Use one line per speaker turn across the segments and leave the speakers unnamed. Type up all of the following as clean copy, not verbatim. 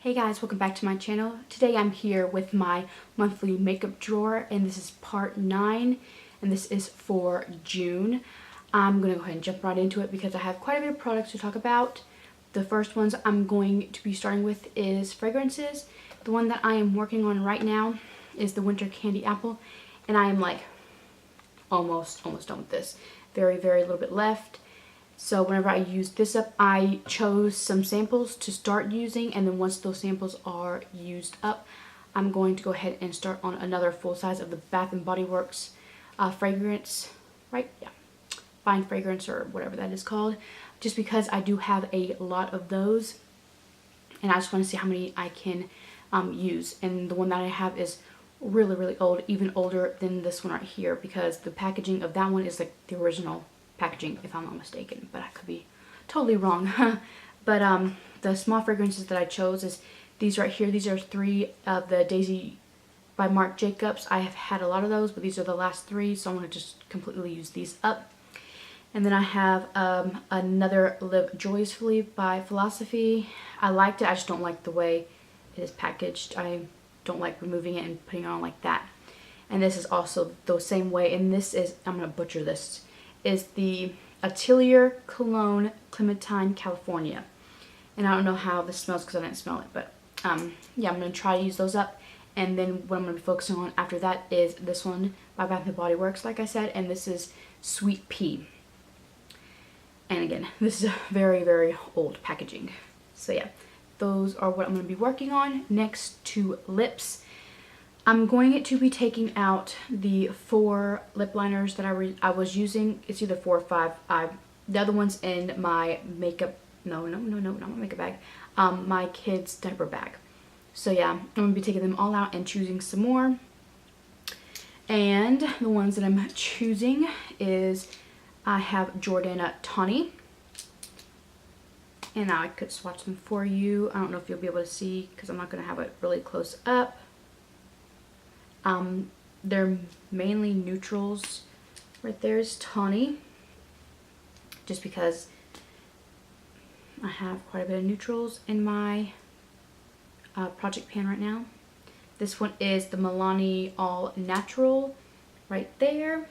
Hey guys, welcome back to my channel. Today I'm here with my monthly makeup drawer and this is part 9 and this is for June. I'm going to go ahead and jump right into it because I have quite a bit of products to talk about. The first ones I'm going to be starting with is fragrances. The one that I am working on right now is the Winter Candy Apple and I am like almost done with this. Very little bit left. So whenever I used this up, I chose some samples to start using, and then once those samples are used up, I'm going to go ahead and start on another full size of the Bath & Body Works fragrance, right? Yeah, fine fragrance or whatever that is called, just because I do have a lot of those, and I just want to see how many I can use. And the one that I have is really old, even older than this one right here, because the packaging of that one is like the original packaging, if I'm not mistaken, but I could be totally wrong. But the small fragrances that I chose is these right here. These are 3 of the Daisy by Marc Jacobs. I have had a lot of those, but these are the last 3, so I'm going to just completely use these up. And then I have another Live Joyously by Philosophy. I liked it, I just don't like the way it is packaged. I don't like removing it and putting it on like that. And this is also the same way, and this is, I'm going to butcher this, is the Atelier Cologne Clementine California. And I don't know how this smells because I didn't smell it, but yeah, I'm going to try to use those up. And then what I'm going to be focusing on after that is this one by Bath & Body Works, like I said, and this is Sweet Pea. And again, this is a very old packaging. So yeah, those are what I'm going to be working on. Next to lips. I'm going to be taking out the 4 lip liners that I was using. It's either 4 or 5. The other one's in my makeup, no, not my makeup bag, my kids' diaper bag. So yeah, I'm going to be taking them all out and choosing some more. And the ones that I'm choosing is, I have Jordana Tawny. And now I could swatch them for you. I don't know if you'll be able to see because I'm not going to have it really close up. They're mainly neutrals. Right there is Tawny, just because I have quite a bit of neutrals in my project pan right now. This one is the Milani All Natural right there.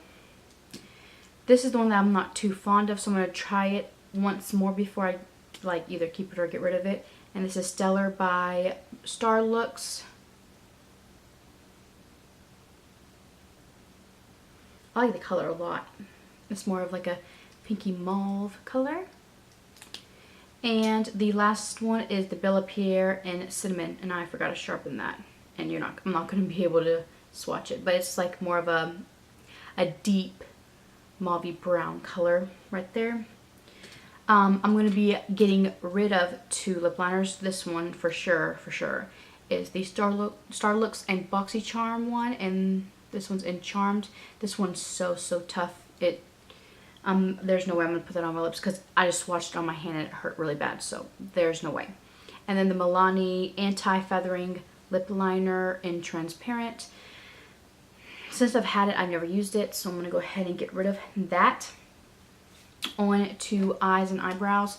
This is the one that I'm not too fond of, so I'm going to try it once more before I like either keep it or get rid of it. And this is Stellar by Starlux. I like the color a lot. It's more of like a pinky mauve color. And the last one is the Bella Pierre in Cinnamon, and I forgot to sharpen that. And I'm not going to be able to swatch it, but it's like more of a deep mauvey brown color right there. I'm going to be getting rid of 2 lip liners. This one for sure is the Starlux and BoxyCharm one, and this one's in Charmed. This one's so tough. There's no way I'm going to put that on my lips because I just swatched it on my hand and it hurt really bad, so there's no way. And then the Milani Anti-Feathering Lip Liner in Transparent. Since I've had it, I've never used it, so I'm going to go ahead and get rid of that. On to eyes and eyebrows,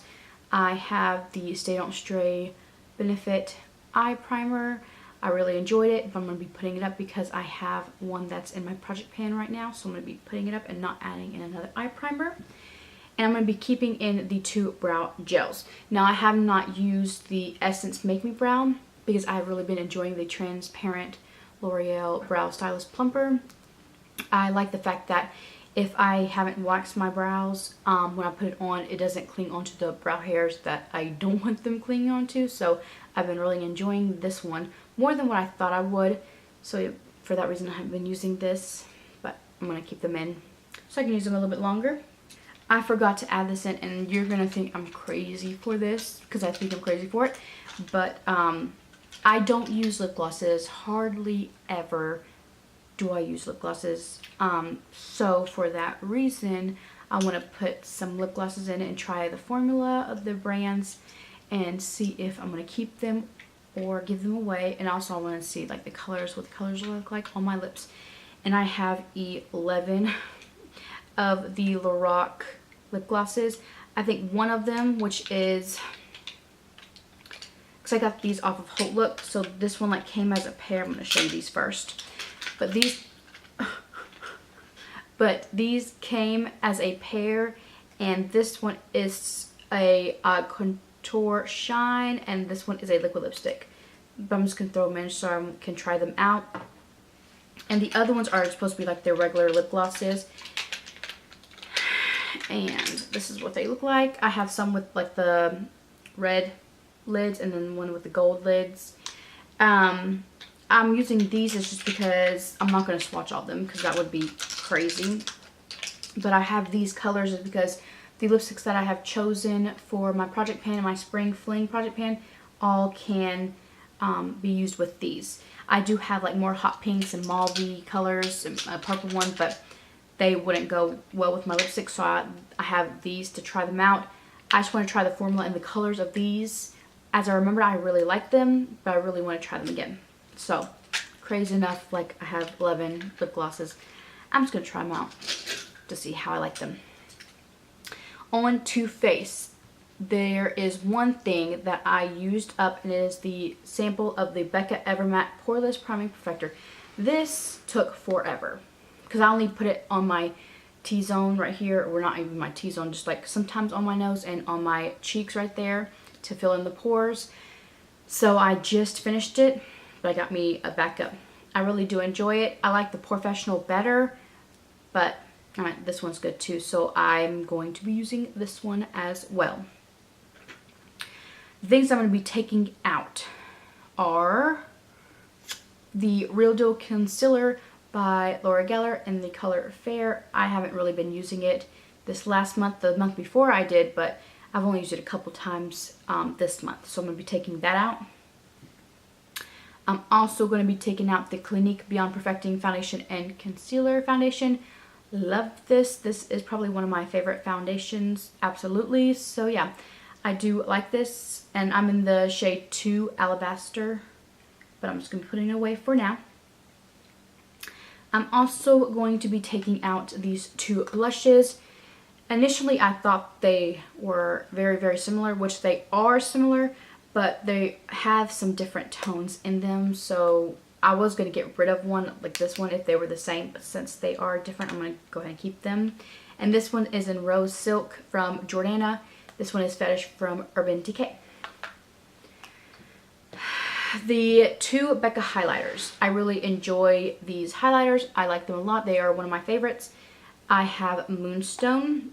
I have the Stay Don't Stray Benefit Eye Primer. I really enjoyed it, but I'm going to be putting it up because I have one that's in my project pan right now, so I'm going to be putting it up and not adding in another eye primer. And I'm going to be keeping in the 2 brow gels. Now, I have not used the Essence Make Me Brow because I've really been enjoying the transparent L'Oreal Brow Stylist Plumper. I like the fact that if I haven't waxed my brows, when I put it on, it doesn't cling onto the brow hairs that I don't want them clinging onto. So I've been really enjoying this one more than what I thought I would. So for that reason, I have been using this, but I'm going to keep them in so I can use them a little bit longer. I forgot to add this in, and you're going to think I'm crazy for this because I think I'm crazy for it. But I don't use lip glosses. Hardly ever do I use lip glosses. So for that reason, I want to put some lip glosses in it and try the formula of the brands and see if I'm going to keep them or give them away. And also I want to see like the colors, what the colors look like on my lips. And I have 11 of the Lorac lip glosses. I think one of them, which is because I got these off of Holt Look. So this one like came as a pair. I'm going to show you these first. But these came as a pair, and this one is a contour shine, and this one is a liquid lipstick. But I'm just going to throw them in so I can try them out. And the other ones are supposed to be like their regular lip glosses. And this is what they look like. I have some with like the red lids and then one with the gold lids. I'm using these just because I'm not going to swatch all of them because that would be crazy. But I have these colors is because the lipsticks that I have chosen for my project pan and my spring fling project pan all can be used with these. I do have like more hot pinks and mauve colors and a purple one, but they wouldn't go well with my lipstick, so I have these to try them out. I just want to try the formula and the colors of these. As I remember, I really like them, but I really want to try them again. So, crazy enough, like I have 11 lip glosses. I'm just going to try them out to see how I like them. On Too Faced, there is one thing that I used up, and it is the sample of the Becca Evermatte Poreless Priming Perfector. This took forever because I only put it on my T-zone right here, or not even my T-zone, just like sometimes on my nose and on my cheeks right there to fill in the pores. So I just finished it, but I got me a backup. I really do enjoy it. I like the Professional better, but this one's good too, so I'm going to be using this one as well. The things I'm going to be taking out are the Real Deal Concealer by Laura Geller in the color Fair. I haven't really been using it this last month. The month before I did, but I've only used it a couple times this month, so I'm going to be taking that out. I'm also going to be taking out the Clinique Beyond Perfecting Foundation and Concealer Foundation. Love this. This is probably one of my favorite foundations, absolutely. So yeah, I do like this, and I'm in the shade 2 Alabaster, but I'm just going to be putting it away for now. I'm also going to be taking out these two blushes. Initially, I thought they were very, very similar, which they are similar, but they have some different tones in them, so I was going to get rid of one like this one if they were the same, but since they are different, I'm going to go ahead and keep them. And this one is in Rose Silk from Jordana. This one is Fetish from Urban Decay. The two Becca highlighters. I really enjoy these highlighters. I like them a lot. They are one of my favorites. I have Moonstone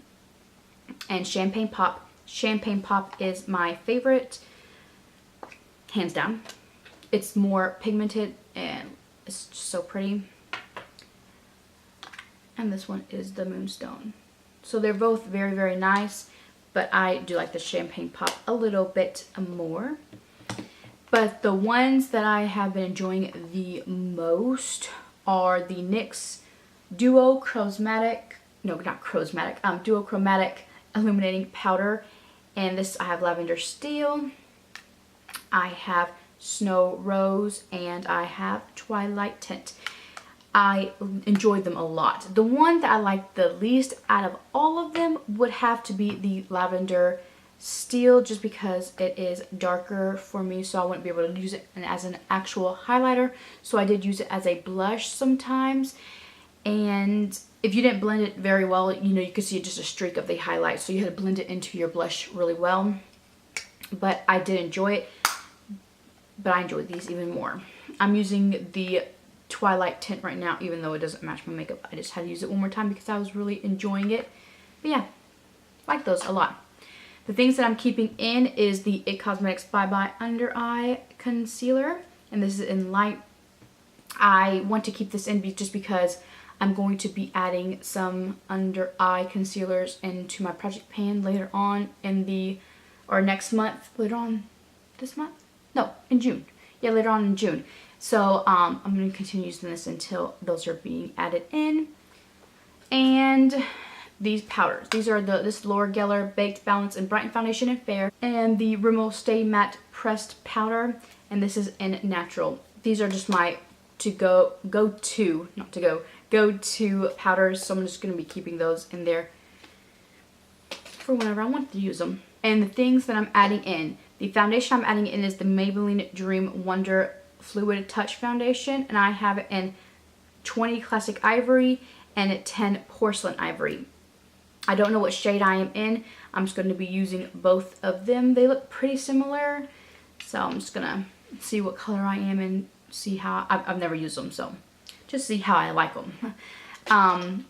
and Champagne Pop. Champagne Pop is my favorite, hands down. It's more pigmented and it's just so pretty. And this one is the Moonstone. So they're both very, very nice, but I do like the Champagne Pop a little bit more. But the ones that I have been enjoying the most are the NYX Duochromatic Illuminating Powder. And this, I have Lavender Steel, I have Snow Rose, and I have Twilight Tint. I enjoyed them a lot. The one that I like the least out of all of them would have to be the Lavender Steel, just because it is darker for me, so I wouldn't be able to use it as an actual highlighter. So I did use it as a blush sometimes, and if you didn't blend it very well, you know, you could see just a streak of the highlight, so you had to blend it into your blush really well. But I did enjoy it, but I enjoyed these even more. I'm using the Twilight Tint right now, even though it doesn't match my makeup. I just had to use it one more time because I was really enjoying it. But yeah, like those a lot. The things that I'm keeping in is the IT Cosmetics Bye Bye Under Eye Concealer, and this is in light. I want to keep this in just because I'm going to be adding some under eye concealers into my project pan later on in next month. Later on this month? No, in June. Yeah, later on in June. So I'm going to continue using this until those are being added in. And these powders. These are this Laura Geller Baked Balance and Brighten Foundation in Fair, and the Rimmel Stay Matte Pressed Powder, and this is in Natural. These are just my go-to powders, so I'm just going to be keeping those in there for whenever I want to use them. And the things that I'm adding in, The foundation I'm adding in is the Maybelline Dream Wonder Fluid Touch Foundation, and I have it in 20 Classic Ivory and 10 Porcelain Ivory. I don't know what shade I am in. I'm just going to be using both of them. They look pretty similar, so I'm just going to see what color I am and see how, I've never used them, so just see how I like them.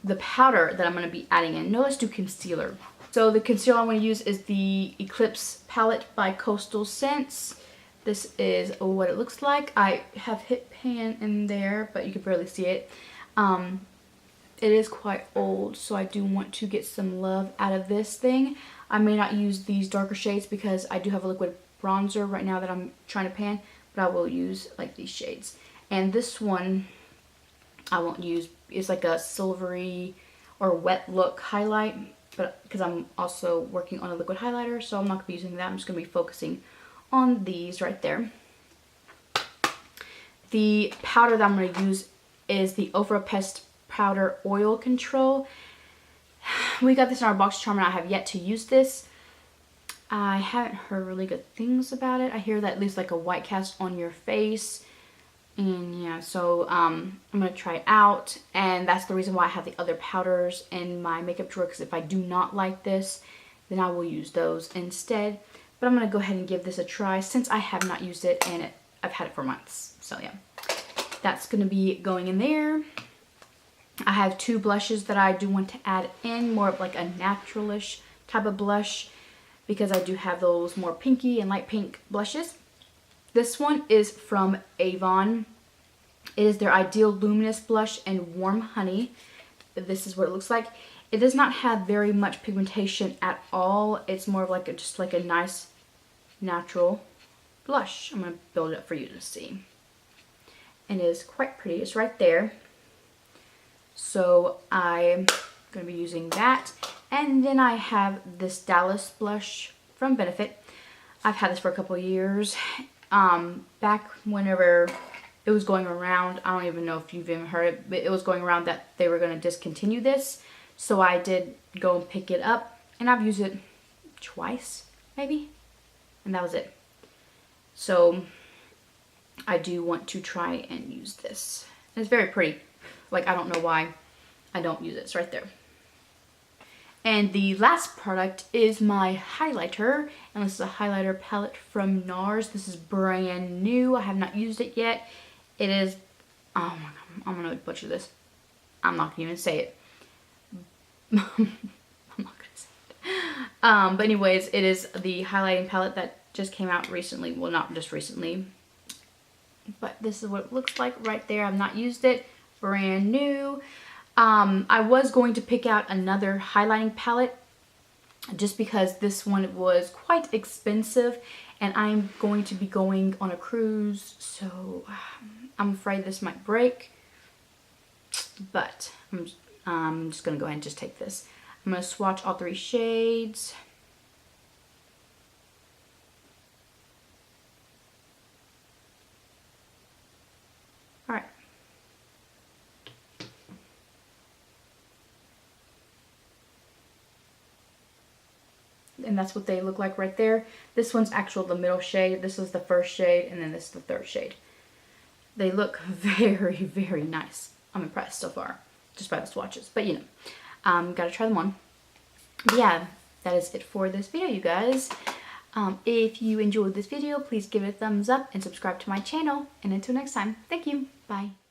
The powder that I'm going to be adding in, no, let's do concealer. So the concealer I'm going to use is the Eclipse palette by Coastal Scents. This is what it looks like. I have hit pan in there, but you can barely see it. It is quite old, so I do want to get some love out of this thing. I may not use these darker shades because I do have a liquid bronzer right now that I'm trying to pan, but I will use like these shades. And this one I won't use. It's like a silvery or wet look highlight, but because I'm also working on a liquid highlighter, so I'm not going to be using that. I'm just going to be focusing on these right there. The powder that I'm going to use is the Overpest Powder Oil Control. We got this in our box charm and I have yet to use this. I haven't heard really good things about it. I hear that it leaves like a white cast on your face. And yeah, so I'm going to try it out. And that's the reason why I have the other powders in my makeup drawer. Because if I do not like this, then I will use those instead. But I'm going to go ahead and give this a try since I have not used it and I've had it for months. So yeah, that's going to be going in there. I have two blushes that I do want to add in, more of like a naturalish type of blush, because I do have those more pinky and light pink blushes. This one is from Avon. It is their Ideal Luminous Blush in Warm Honey. This is what it looks like. It does not have very much pigmentation at all. It's more of like just like a nice natural blush. I'm going to build it up for you to see. And it is quite pretty. It's right there. So I'm going to be using that. And then I have this Dallas blush from Benefit. I've had this for a couple of years. Back whenever it was going around, I don't even know if you've even heard it, but it was going around that they were going to discontinue this. So I did go and pick it up. And I've used it twice, maybe. And that was it. So I do want to try and use this. And it's very pretty. Like, I don't know why I don't use it. It's right there. And the last product is my highlighter. And this is a highlighter palette from NARS. This is brand new. I have not used it yet. It is, oh my god, I'm going to butcher this. I'm not going to even say it. I'm not going to say it. But anyways, it is the highlighting palette that just came out recently. Well, not just recently. But this is what it looks like right there. I've not used it. Brand new. I was going to pick out another highlighting palette just because this one was quite expensive and I'm going to be going on a cruise, so I'm afraid this might break, but I'm just going to go ahead and just take this. I'm going to swatch all three shades. Alright. And that's what they look like right there. This one's actually the middle shade. This is the first shade, and then this is the third shade. They look very, very nice. I'm impressed so far, just by the swatches. But you know, gotta try them on. But yeah, that is it for this video, you guys. If you enjoyed this video, please give it a thumbs up and subscribe to my channel. And until next time, thank you. Bye.